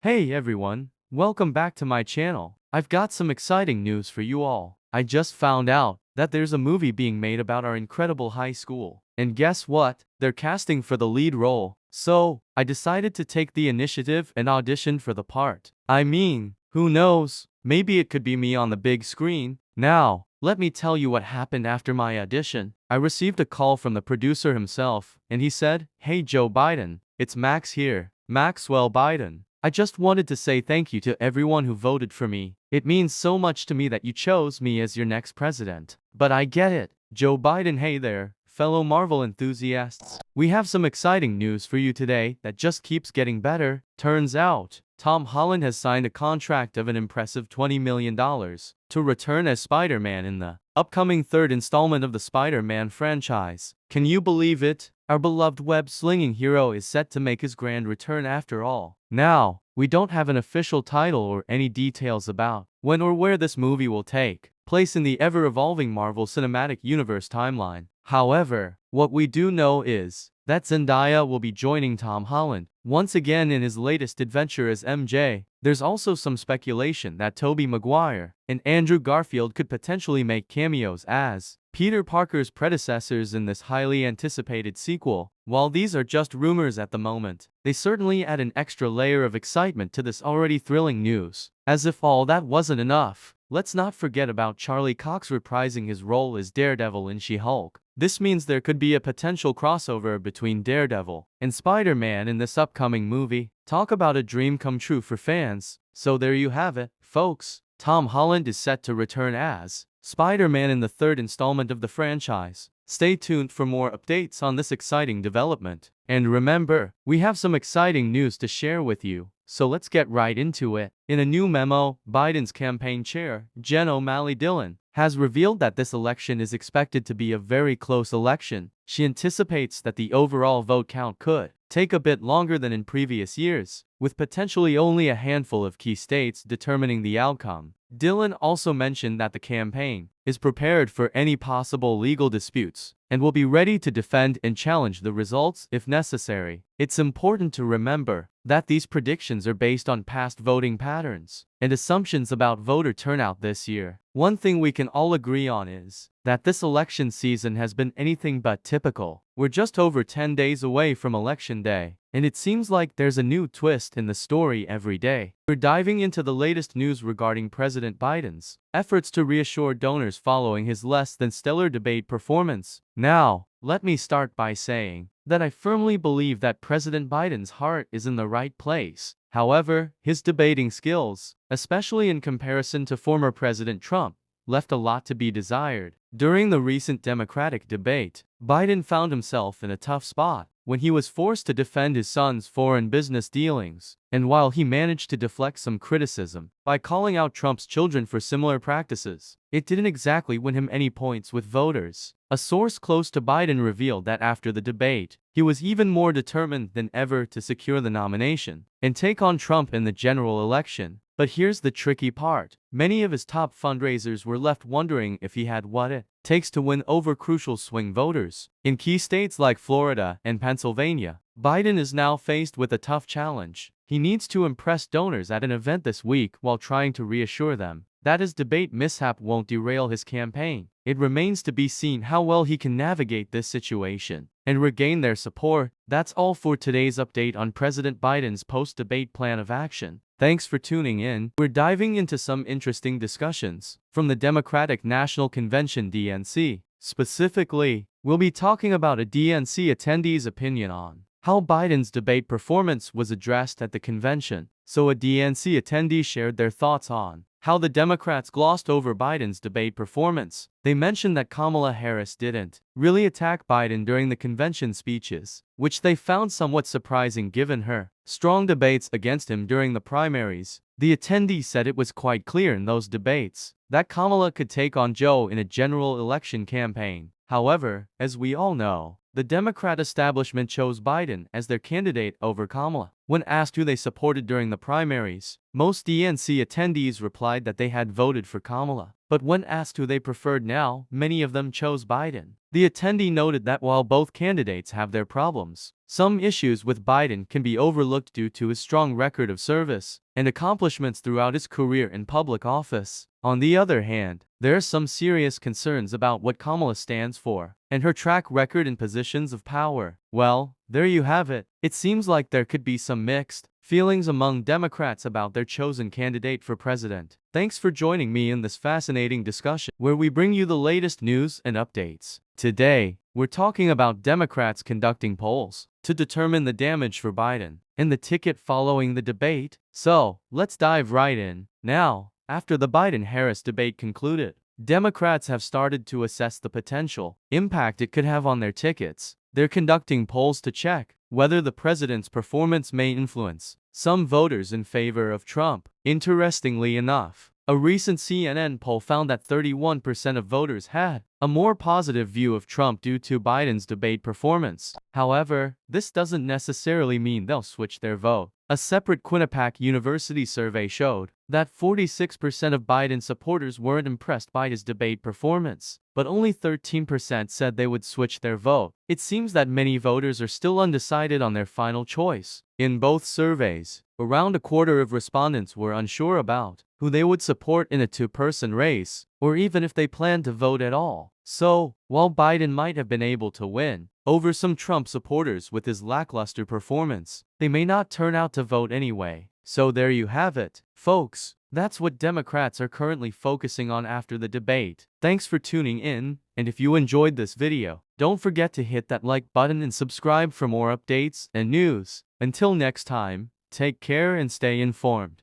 Hey everyone, welcome back to my channel. I've got some exciting news for you all. I just found out that there's a movie being made about our incredible high school. And guess what? They're casting for the lead role. So, I decided to take the initiative and audition for the part. I mean, who knows? Maybe it could be me on the big screen. Now, let me tell you what happened after my audition. I received a call from the producer himself, and he said, "Hey Joe Biden, it's Max here, Maxwell Biden. I just wanted to say thank you to everyone who voted for me. It means so much to me that you chose me as your next president. But I get it. Joe Biden, hey there, fellow Marvel enthusiasts. We have some exciting news for you today that just keeps getting better. Turns out, Tom Holland has signed a contract of an impressive $20 million to return as Spider-Man in the upcoming third installment of the Spider-Man franchise. Can you believe it? Our beloved web-slinging hero is set to make his grand return after all. Now, we don't have an official title or any details about when or where this movie will take place in the ever-evolving Marvel Cinematic Universe timeline. However, what we do know is that Zendaya will be joining Tom Holland once again in his latest adventure as MJ. There's also some speculation that Tobey Maguire and Andrew Garfield could potentially make cameos as Peter Parker's predecessors in this highly anticipated sequel. While these are just rumors at the moment, they certainly add an extra layer of excitement to this already thrilling news. As if all that wasn't enough, let's not forget about Charlie Cox reprising his role as Daredevil in She-Hulk. This means there could be a potential crossover between Daredevil and Spider-Man in this upcoming movie. Talk about a dream come true for fans. So there you have it, folks. Tom Holland is set to return as Spider-Man in the third installment of the franchise. Stay tuned for more updates on this exciting development. And remember, we have some exciting news to share with you. So let's get right into it. In a new memo, Biden's campaign chair, Jen O'Malley Dillon, has revealed that this election is expected to be a very close election. She anticipates that the overall vote count could take a bit longer than in previous years, with potentially only a handful of key states determining the outcome. Dillon also mentioned that the campaign is prepared for any possible legal disputes and will be ready to defend and challenge the results if necessary. It's important to remember that these predictions are based on past voting patterns and assumptions about voter turnout this year. One thing we can all agree on is that this election season has been anything but typical. We're just over 10 days away from Election Day, and it seems like there's a new twist in the story every day. We're diving into the latest news regarding President Biden's efforts to reassure donors following his less than stellar debate performance. Now, let me start by saying that I firmly believe that President Biden's heart is in the right place. However, his debating skills, especially in comparison to former President Trump, left a lot to be desired. During the recent Democratic debate, Biden found himself in a tough spot when he was forced to defend his son's foreign business dealings. And while he managed to deflect some criticism by calling out Trump's children for similar practices, it didn't exactly win him any points with voters. A source close to Biden revealed that after the debate, he was even more determined than ever to secure the nomination and take on Trump in the general election. But here's the tricky part. Many of his top fundraisers were left wondering if he had what it takes to win over crucial swing voters. In key states like Florida and Pennsylvania, Biden is now faced with a tough challenge. He needs to impress donors at an event this week while trying to reassure them that his debate mishap won't derail his campaign. It remains to be seen how well he can navigate this situation and regain their support. That's all for today's update on President Biden's post-debate plan of action. Thanks for tuning in. We're diving into some interesting discussions from the Democratic National Convention DNC. Specifically, we'll be talking about a DNC attendee's opinion on how Biden's debate performance was addressed at the convention. So a DNC attendee shared their thoughts on how the Democrats glossed over Biden's debate performance. They mentioned that Kamala Harris didn't really attack Biden during the convention speeches, which they found somewhat surprising given her strong debates against him during the primaries. The attendee said it was quite clear in those debates that Kamala could take on Joe in a general election campaign. However, as we all know, the Democrat establishment chose Biden as their candidate over Kamala. When asked who they supported during the primaries, most DNC attendees replied that they had voted for Kamala. But when asked who they preferred now, many of them chose Biden. The attendee noted that while both candidates have their problems, some issues with Biden can be overlooked due to his strong record of service and accomplishments throughout his career in public office. On the other hand, there are some serious concerns about what Kamala stands for and her track record in positions of power. Well, there you have it. It seems like there could be some mixed feelings among Democrats about their chosen candidate for president. Thanks for joining me in this fascinating discussion where we bring you the latest news and updates. Today, we're talking about Democrats conducting polls to determine the damage for Biden and the ticket following the debate. So, let's dive right in. Now, after the Biden-Harris debate concluded, Democrats have started to assess the potential impact it could have on their tickets. They're conducting polls to check whether the president's performance may influence some voters in favor of Trump. Interestingly enough, a recent CNN poll found that 31% of voters had a more positive view of Trump due to Biden's debate performance. However, this doesn't necessarily mean they'll switch their vote. A separate Quinnipiac University survey showed that 46% of Biden supporters weren't impressed by his debate performance, but only 13% said they would switch their vote. It seems that many voters are still undecided on their final choice. In both surveys, around a quarter of respondents were unsure about who they would support in a two-person race, or even if they planned to vote at all. So, while Biden might have been able to win over some Trump supporters with his lackluster performance, they may not turn out to vote anyway. So there you have it, folks. That's what Democrats are currently focusing on after the debate. Thanks for tuning in, and if you enjoyed this video, don't forget to hit that like button and subscribe for more updates and news. Until next time, take care and stay informed.